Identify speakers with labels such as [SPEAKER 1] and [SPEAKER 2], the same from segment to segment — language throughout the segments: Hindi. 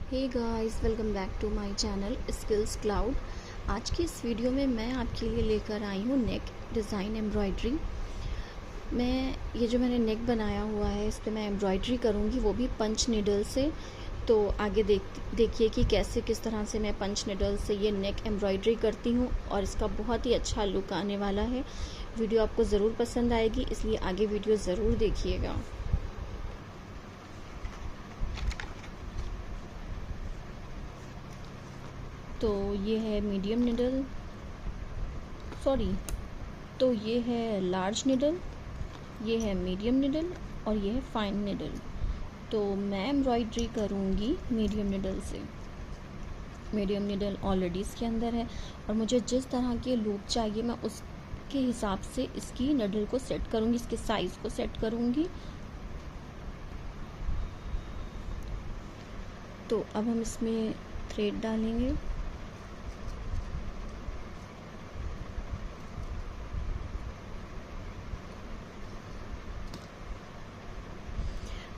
[SPEAKER 1] Hey guys, welcome back to my channel Skills Cloud. आज की इस वीडियो में मैं आपके लिए लेकर आई हूँ नेक डिज़ाइन एम्ब्रॉयडरी। ये जो मैंने नेक बनाया हुआ है इस पर मैं एम्ब्रॉयडरी करूँगी, वो भी पंच नीडल से। तो आगे देखिए कि कैसे किस तरह से मैं पंच नीडल से ये नेक एम्ब्रॉयडरी करती हूँ और इसका बहुत ही अच्छा लुक आने वाला है। वीडियो आपको ज़रूर पसंद आएगी, इसलिए आगे वीडियो ज़रूर देखिएगा। तो ये है मीडियम निडल, तो ये है लार्ज निडल, ये है मीडियम निडल और ये है फाइन निडल। तो मैं एम्ब्रॉयडरी करूँगी मीडियम निडल से। मीडियम निडल ऑलरेडी इसके अंदर है और मुझे जिस तरह के लूप चाहिए मैं उसके हिसाब से इसकी निडल को सेट करूँगी, इसके साइज़ को सेट करूँगी। तो अब हम इसमें थ्रेड डालेंगे।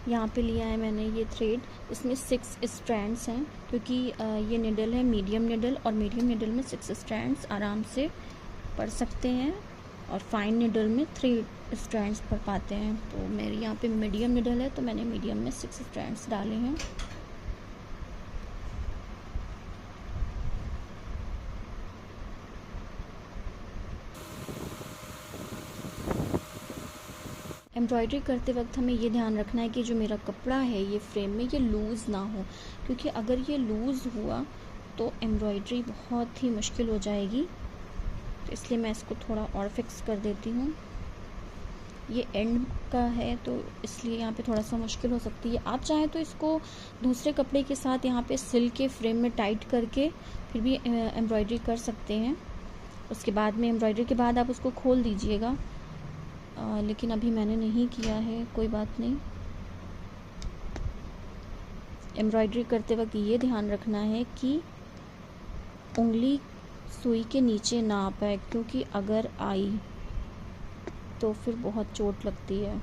[SPEAKER 1] यहाँ पे लिया है मैंने ये थ्रेड, इसमें 6 स्ट्रैंड्स हैं क्योंकि ये निडल है मीडियम निडल और मीडियम निडल में 6 स्ट्रैंड्स आराम से पड़ सकते हैं और फाइन निडल में 3 स्ट्रैंड्स पड़ पाते हैं। तो मेरी यहाँ पे मीडियम निडल है तो मैंने मीडियम में 6 स्ट्रैंड्स डाले हैं। एम्ब्रॉयडरी करते वक्त हमें ये ध्यान रखना है कि जो मेरा कपड़ा है ये फ्रेम में ये लूज़ ना हो, क्योंकि अगर ये लूज़ हुआ तो एम्ब्रॉयडरी बहुत ही मुश्किल हो जाएगी। तो इसलिए मैं इसको थोड़ा और फिक्स कर देती हूँ। ये एंड का है तो इसलिए यहाँ पे थोड़ा सा मुश्किल हो सकती है। आप चाहें तो इसको दूसरे कपड़े के साथ यहाँ पे सिल के फ्रेम में टाइट करके फिर भी एम्ब्रॉयडरी कर सकते हैं। उसके बाद में एम्ब्रॉयडरी के बाद आप उसको खोल दीजिएगा, लेकिन अभी मैंने नहीं किया है, कोई बात नहीं। एम्ब्रॉयडरी करते वक्त ये ध्यान रखना है कि उंगली सुई के नीचे ना आ पाए, क्योंकि अगर आई तो फिर बहुत चोट लगती है।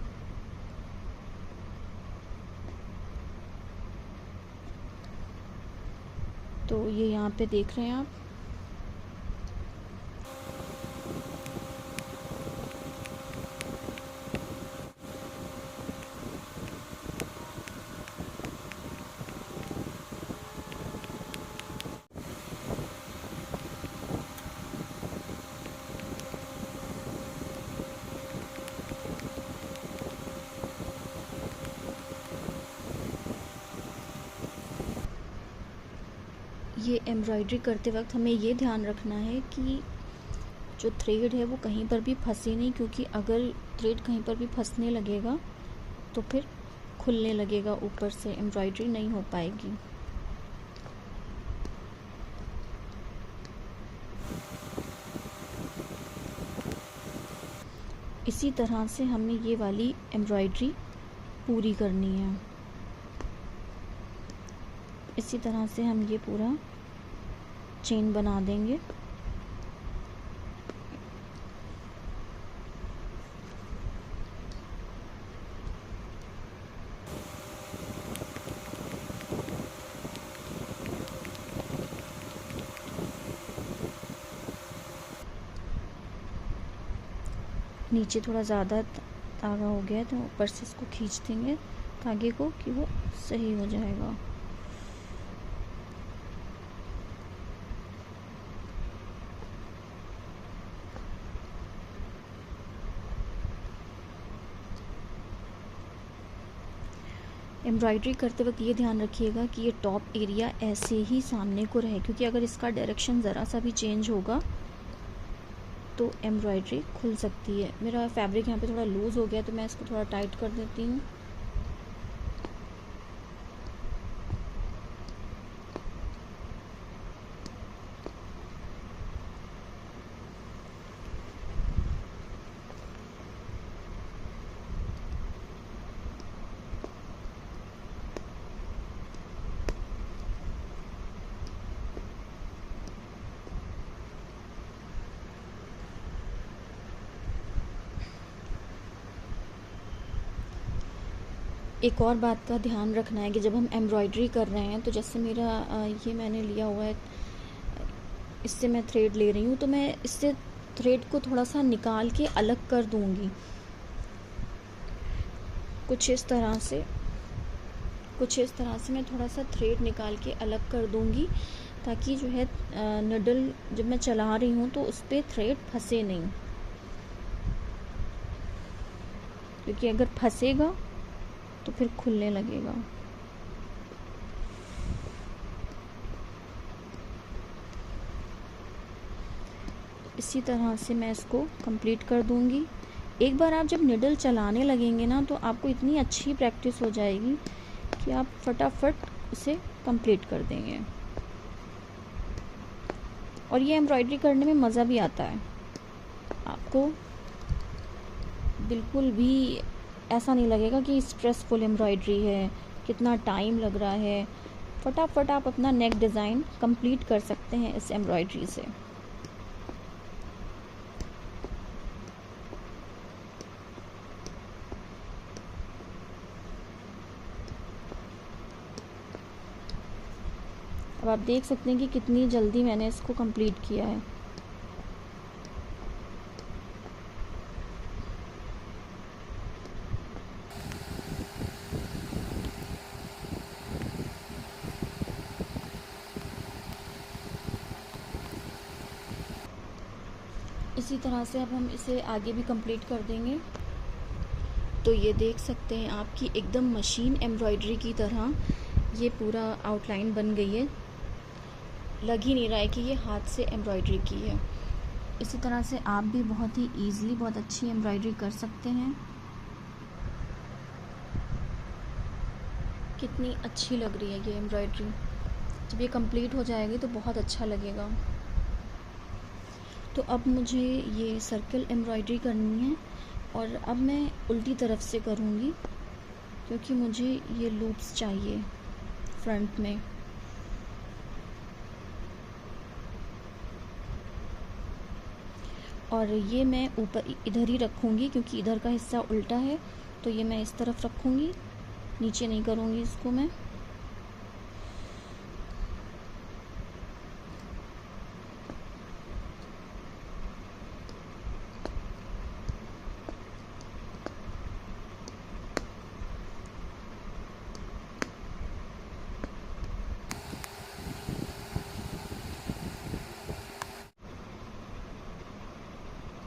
[SPEAKER 1] तो ये यहाँ पे देख रहे हैं आप। ये एम्ब्रॉयडरी करते वक्त हमें ये ध्यान रखना है कि जो थ्रेड है वो कहीं पर भी फंसे नहीं, क्योंकि अगर थ्रेड कहीं पर भी फंसने लगेगा तो फिर खुलने लगेगा, ऊपर से एम्ब्रॉयडरी नहीं हो पाएगी। इसी तरह से हमें ये वाली एम्ब्रॉयडरी पूरी करनी है। इसी तरह से हम ये पूरा चेन बना देंगे। नीचे थोड़ा ज़्यादा धागा हो गया तो ऊपर से इसको खींच देंगे धागे को कि वो सही हो जाएगा। एम्ब्रॉयडरी करते वक्त ये ध्यान रखिएगा कि ये टॉप एरिया ऐसे ही सामने को रहे, क्योंकि अगर इसका डायरेक्शन ज़रा सा भी चेंज होगा तो एम्ब्रॉयडरी खुल सकती है। मेरा फैब्रिक यहाँ पे थोड़ा लूज़ हो गया तो मैं इसको थोड़ा टाइट कर देती हूँ। एक और बात का ध्यान रखना है कि जब हम एम्ब्रॉयडरी कर रहे हैं तो जैसे मेरा ये मैंने लिया हुआ है, इससे मैं थ्रेड ले रही हूँ, तो मैं इससे थ्रेड को थोड़ा सा निकाल के अलग कर दूँगी, कुछ इस तरह से मैं थोड़ा सा थ्रेड निकाल के अलग कर दूँगी, ताकि जो है निडल जब मैं चला रही हूँ तो उस पर थ्रेड फंसे नहीं, क्योंकि अगर फंसेगा तो फिर खुलने लगेगा। इसी तरह से मैं इसको कंप्लीट कर दूँगी। एक बार आप जब निडल चलाने लगेंगे ना, तो आपको इतनी अच्छी प्रैक्टिस हो जाएगी कि आप फटाफट उसे कंप्लीट कर देंगे, और ये एम्ब्रॉयडरी करने में मज़ा भी आता है। आपको बिल्कुल भी ऐसा नहीं लगेगा कि स्ट्रेसफुल एम्ब्रॉयडरी है, कितना टाइम लग रहा है। फटाफट आप अपना नेक डिज़ाइन कंप्लीट कर सकते हैं इस एम्ब्रॉयडरी से। अब आप देख सकते हैं कि कितनी जल्दी मैंने इसको कंप्लीट किया है। इसी तरह से अब हम इसे आगे भी कंप्लीट कर देंगे। तो ये देख सकते हैं आपकी एकदम मशीन एम्ब्रॉयडरी की तरह ये पूरा आउटलाइन बन गई है, लग ही नहीं रहा है कि ये हाथ से एम्ब्रॉयडरी की है। इसी तरह से आप भी बहुत ही ईज़िली बहुत अच्छी एम्ब्रॉयडरी कर सकते हैं। कितनी अच्छी लग रही है ये एम्ब्रॉयडरी, जब ये कंप्लीट हो जाएगी तो बहुत अच्छा लगेगा। तो अब मुझे ये सर्कल एम्ब्रॉयडरी करनी है, और अब मैं उल्टी तरफ से करूँगी, क्योंकि मुझे ये लूप्स चाहिए फ्रंट में। और ये मैं ऊपर इधर ही रखूँगी, क्योंकि इधर का हिस्सा उल्टा है, तो ये मैं इस तरफ रखूँगी, नीचे नहीं करूँगी इसको मैं।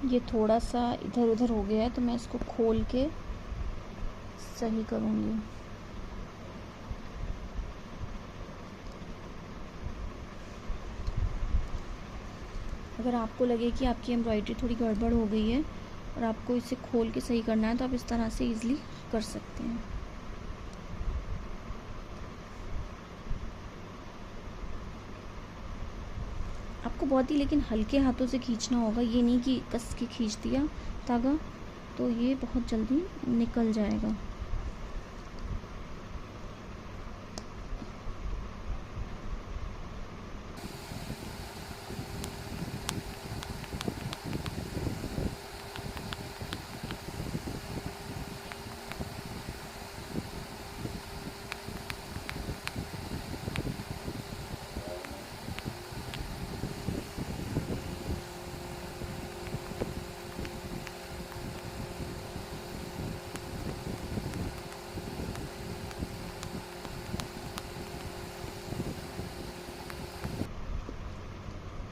[SPEAKER 1] ये थोड़ा सा इधर उधर हो गया है, तो मैं इसको खोल के सही करूँगी। अगर आपको लगे कि आपकी एम्ब्रॉयडरी थोड़ी गड़बड़ हो गई है और आपको इसे खोल के सही करना है, तो आप इस तरह से ईज़िली कर सकते हैं। आपको बहुत ही लेकिन हल्के हाथों से खींचना होगा, ये नहीं कि कस के खींच दिया धागा तो ये बहुत जल्दी निकल जाएगा।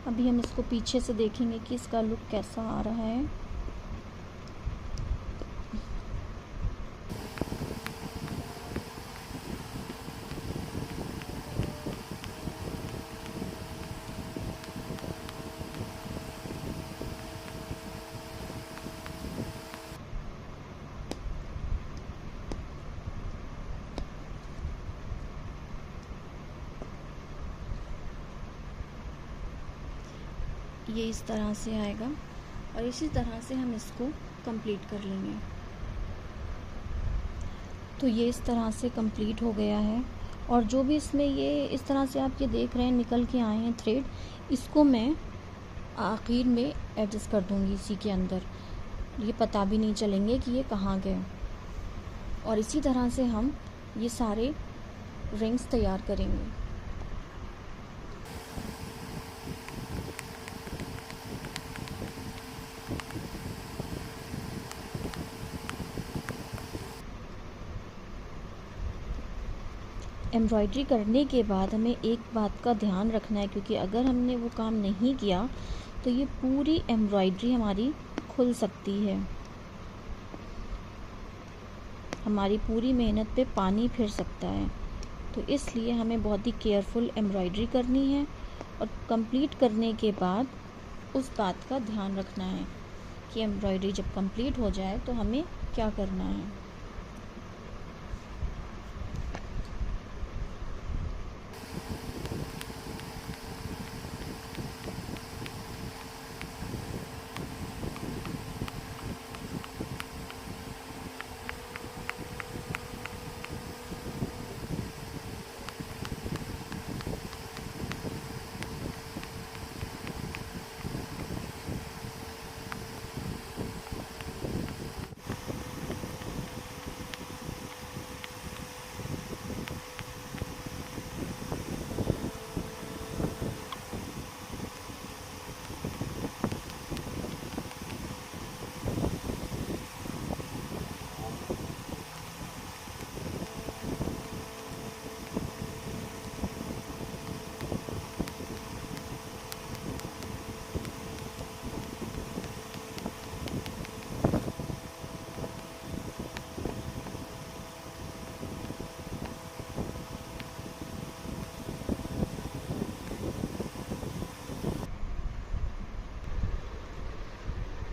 [SPEAKER 1] अभी हम इसको पीछे से देखेंगे कि इसका लुक कैसा आ रहा है। ये इस तरह से आएगा, और इसी तरह से हम इसको कंप्लीट कर लेंगे। तो ये इस तरह से कंप्लीट हो गया है, और जो भी इसमें ये इस तरह से आप ये देख रहे हैं निकल के आए हैं थ्रेड, इसको मैं आखिर में एडजस्ट कर दूंगी इसी के अंदर, ये पता भी नहीं चलेंगे कि ये कहाँ गए। और इसी तरह से हम ये सारे रिंग्स तैयार करेंगे। एम्ब्रॉयडरी करने के बाद हमें एक बात का ध्यान रखना है, क्योंकि अगर हमने वो काम नहीं किया तो ये पूरी एम्ब्रॉयडरी हमारी खुल सकती है, हमारी पूरी मेहनत पे पानी फिर सकता है। तो इसलिए हमें बहुत ही केयरफुल एम्ब्रॉयडरी करनी है और कंप्लीट करने के बाद उस बात का ध्यान रखना है कि एम्ब्रॉयडरी जब कंप्लीट हो जाए तो हमें क्या करना है।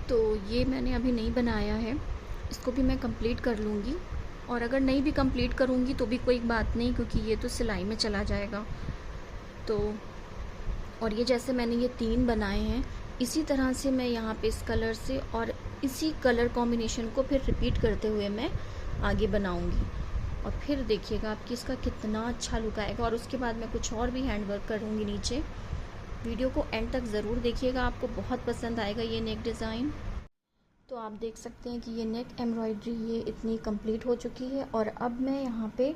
[SPEAKER 1] तो ये मैंने अभी नहीं बनाया है, इसको भी मैं कंप्लीट कर लूँगी। और अगर नहीं भी कंप्लीट करूँगी तो भी कोई बात नहीं, क्योंकि ये तो सिलाई में चला जाएगा। तो और ये जैसे मैंने ये 3 बनाए हैं, इसी तरह से मैं यहाँ पे इस कलर से और इसी कलर कॉम्बिनेशन को फिर रिपीट करते हुए मैं आगे बनाऊँगी। और फिर देखिएगा आपकी इसका कितना अच्छा लुक आएगा। और उसके बाद मैं कुछ और भी हैंड वर्क करूँगी नीचे। वीडियो को एंड तक ज़रूर देखिएगा, आपको बहुत पसंद आएगा ये नेक डिज़ाइन। तो आप देख सकते हैं कि ये नेक एम्ब्रॉयडरी ये इतनी कंप्लीट हो चुकी है। और अब मैं यहाँ पे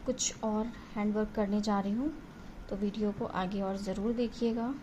[SPEAKER 1] कुछ और हैंड वर्क करने जा रही हूँ, तो वीडियो को आगे और ज़रूर देखिएगा।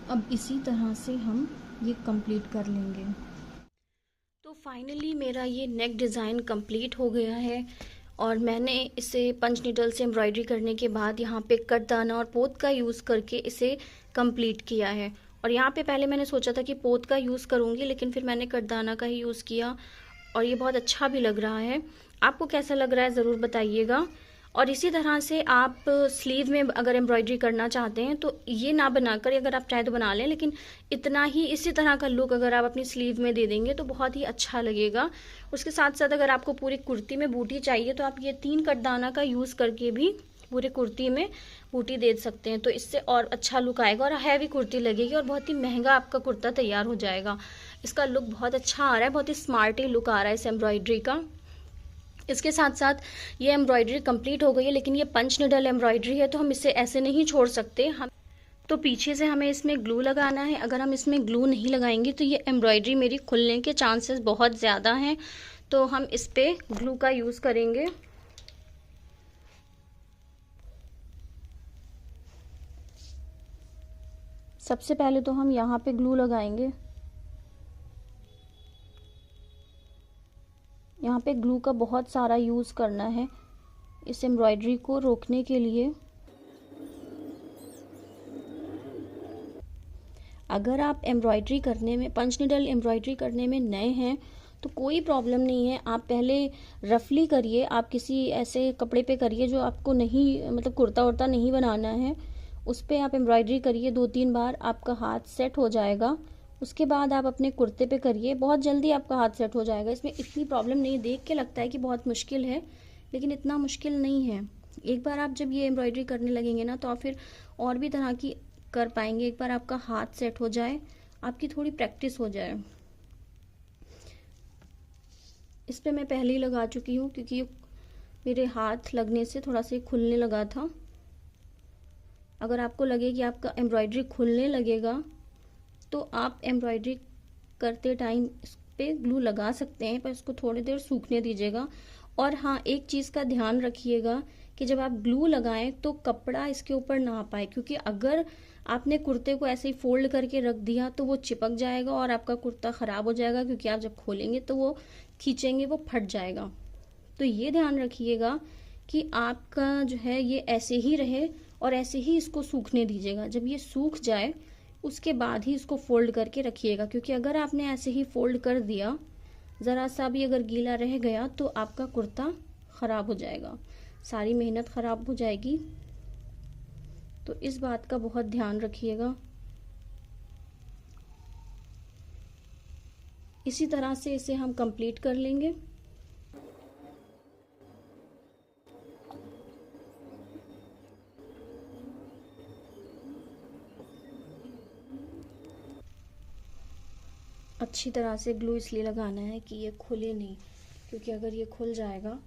[SPEAKER 1] अब इसी तरह से हम ये कंप्लीट कर लेंगे। तो फाइनली मेरा ये नेक डिज़ाइन कंप्लीट हो गया है और मैंने इसे पंच नीडल से एम्ब्रॉयडरी करने के बाद यहाँ पे कटदाना और पोत का यूज़ करके इसे कंप्लीट किया है। और यहाँ पे पहले मैंने सोचा था कि पोत का यूज़ करूँगी, लेकिन फिर मैंने कटदाना का ही यूज़ किया और ये बहुत अच्छा भी लग रहा है। आपको कैसा लग रहा है ज़रूर बताइएगा। और इसी तरह से आप स्लीव में अगर एम्ब्रॉयडरी करना चाहते हैं तो ये ना बनाकर, अगर आप चाहे तो बना लें, लेकिन इतना ही इसी तरह का लुक अगर आप अपनी स्लीव में दे देंगे तो बहुत ही अच्छा लगेगा। उसके साथ साथ अगर आपको पूरी कुर्ती में बूटी चाहिए तो आप ये 3 कटदाना का यूज़ करके भी पूरे कुर्ती में बूटी दे सकते हैं, तो इससे और अच्छा लुक आएगा और हैवी कुर्ती लगेगी और बहुत ही महंगा आपका कुर्ता तैयार हो जाएगा। इसका लुक बहुत अच्छा आ रहा है, बहुत ही स्मार्ट ही लुक आ रहा है इस एम्ब्रॉयडरी का। इसके साथ साथ ये एम्ब्रॉयडरी कंप्लीट हो गई है, लेकिन ये पंच निडल एम्ब्रॉयडरी है तो हम इसे ऐसे नहीं छोड़ सकते। हम तो पीछे से हमें इसमें ग्लू लगाना है। अगर हम इसमें ग्लू नहीं लगाएंगे तो ये एम्ब्रॉयडरी मेरी खुलने के चांसेस बहुत ज़्यादा हैं, तो हम इस पे ग्लू का यूज़ करेंगे। सबसे पहले तो हम यहाँ पे ग्लू लगाएंगे। यहाँ पे ग्लू का बहुत सारा यूज़ करना है इस एम्ब्रॉयडरी को रोकने के लिए। अगर आप एम्ब्रॉयडरी करने में, पंच निडल एम्ब्रॉयडरी करने में नए हैं तो कोई प्रॉब्लम नहीं है। आप पहले रफली करिए, आप किसी ऐसे कपड़े पे करिए जो आपको नहीं, मतलब कुर्ता उर्ता नहीं बनाना है, उस पर आप एम्ब्रॉयडरी करिए 2-3 बार, आपका हाथ सेट हो जाएगा। उसके बाद आप अपने कुर्ते पे करिए, बहुत जल्दी आपका हाथ सेट हो जाएगा। इसमें इतनी प्रॉब्लम नहीं, देख के लगता है कि बहुत मुश्किल है, लेकिन इतना मुश्किल नहीं है। एक बार आप जब ये एम्ब्रॉयडरी करने लगेंगे ना तो आप फिर और भी तरह की कर पाएंगे। एक बार आपका हाथ सेट हो जाए, आपकी थोड़ी प्रैक्टिस हो जाए। इस पे मैं पहले ही लगा चुकी हूँ क्योंकि मेरे हाथ लगने से थोड़ा सा खुलने लगा था। अगर आपको लगे कि आपका एम्ब्रॉयडरी खुलने लगेगा तो आप एम्ब्रॉयडरी करते टाइम इस पे ग्लू लगा सकते हैं, पर इसको थोड़ी देर सूखने दीजिएगा। और हाँ, एक चीज़ का ध्यान रखिएगा कि जब आप ग्लू लगाएं तो कपड़ा इसके ऊपर ना पाए, क्योंकि अगर आपने कुर्ते को ऐसे ही फोल्ड करके रख दिया तो वो चिपक जाएगा और आपका कुर्ता ख़राब हो जाएगा, क्योंकि आप जब खोलेंगे तो वो खींचेंगे, वो फट जाएगा। तो ये ध्यान रखिएगा कि आपका जो है ये ऐसे ही रहे और ऐसे ही इसको सूखने दीजिएगा। जब ये सूख जाए उसके बाद ही इसको फोल्ड करके रखिएगा, क्योंकि अगर आपने ऐसे ही फोल्ड कर दिया, ज़रा सा भी अगर गीला रह गया तो आपका कुर्ता ख़राब हो जाएगा, सारी मेहनत ख़राब हो जाएगी। तो इस बात का बहुत ध्यान रखिएगा। इसी तरह से इसे हम कंप्लीट कर लेंगे। अच्छी तरह से ग्लू इसलिए लगाना है कि ये खुले नहीं, क्योंकि अगर ये खुल जाएगा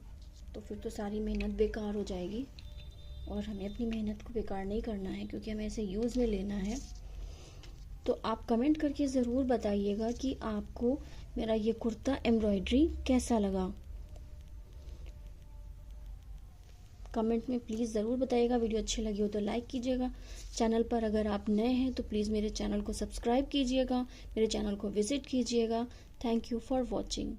[SPEAKER 1] तो फिर तो सारी मेहनत बेकार हो जाएगी और हमें अपनी मेहनत को बेकार नहीं करना है, क्योंकि हमें इसे यूज़ में लेना है। तो आप कमेंट करके ज़रूर बताइएगा कि आपको मेरा ये कुर्ता एम्ब्रॉयडरी कैसा लगा। कमेंट में प्लीज़ ज़रूर बताइएगा। वीडियो अच्छी लगी हो तो लाइक कीजिएगा। चैनल पर अगर आप नए हैं तो प्लीज़ मेरे चैनल को सब्सक्राइब कीजिएगा, मेरे चैनल को विज़िट कीजिएगा। Thank you for watching.